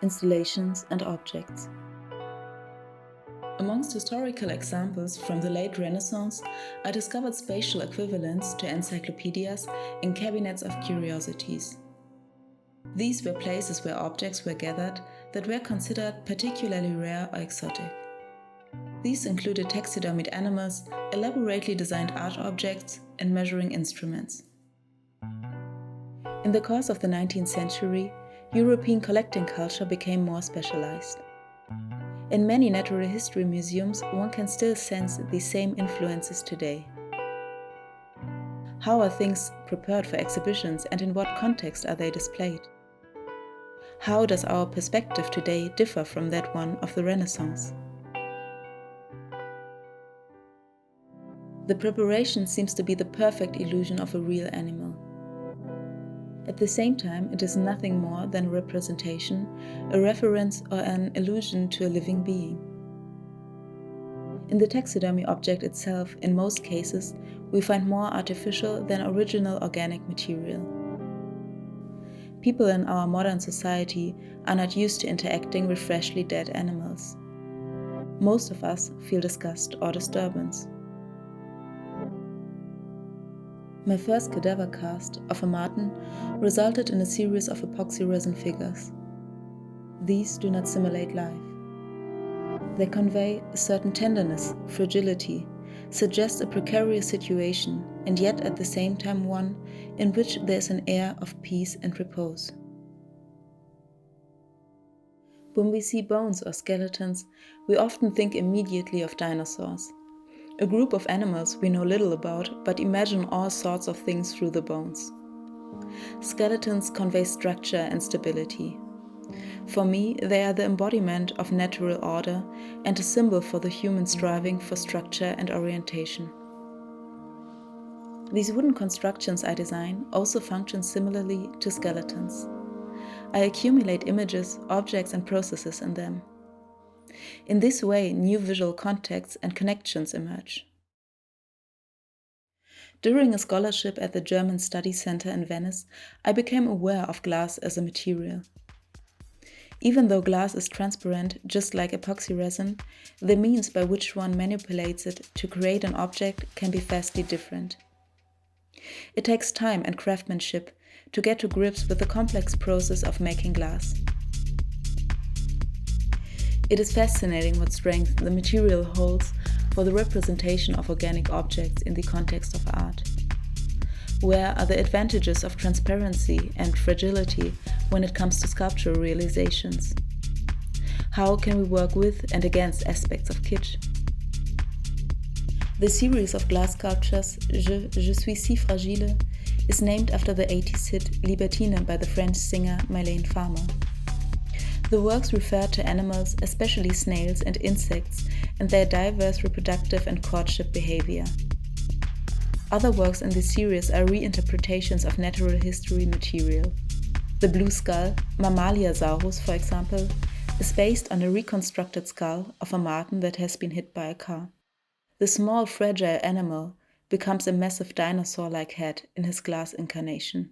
installations and objects. Amongst historical examples from the late Renaissance, I discovered spatial equivalents to encyclopedias in cabinets of curiosities. These were places where objects were gathered that were considered particularly rare or exotic. These included taxidermied animals, elaborately designed art objects, and measuring instruments. In the course of the 19th century, European collecting culture became more specialized. In many natural history museums, one can still sense these same influences today. How are things prepared for exhibitions and in what context are they displayed? How does our perspective today differ from that one of the Renaissance? The preparation seems to be the perfect illusion of a real animal. At the same time, it is nothing more than a representation, a reference, or an allusion to a living being. In the taxidermy object itself, in most cases, we find more artificial than original organic material. People in our modern society are not used to interacting with freshly dead animals. Most of us feel disgust or disturbance. My first cadaver cast of a marten resulted in a series of epoxy resin figures. These do not simulate life. They convey a certain tenderness, fragility, suggest a precarious situation, and yet at the same time one in which there is an air of peace and repose. When we see bones or skeletons, we often think immediately of dinosaurs. A group of animals we know little about, but imagine all sorts of things through the bones. Skeletons convey structure and stability. For me, they are the embodiment of natural order and a symbol for the human striving for structure and orientation. These wooden constructions I design also function similarly to skeletons. I accumulate images, objects, and processes in them. In this way, new visual contexts and connections emerge. During a scholarship at the German Study Center in Venice, I became aware of glass as a material. Even though glass is transparent, just like epoxy resin, the means by which one manipulates it to create an object can be vastly different. It takes time and craftsmanship to get to grips with the complex process of making glass. It is fascinating what strength the material holds for the representation of organic objects in the context of art. Where are the advantages of transparency and fragility when it comes to sculptural realizations? How can we work with and against aspects of kitsch? The series of glass sculptures, Je suis si fragile, is named after the 80s hit Libertine by the French singer Manuel Farre. The works refer to animals, especially snails and insects, and their diverse reproductive and courtship behavior. Other works in this series are reinterpretations of natural history material. The blue skull, Mammaliasaurus, for example, is based on a reconstructed skull of a marten that has been hit by a car. The small, fragile animal becomes a massive dinosaur-like head in his glass incarnation.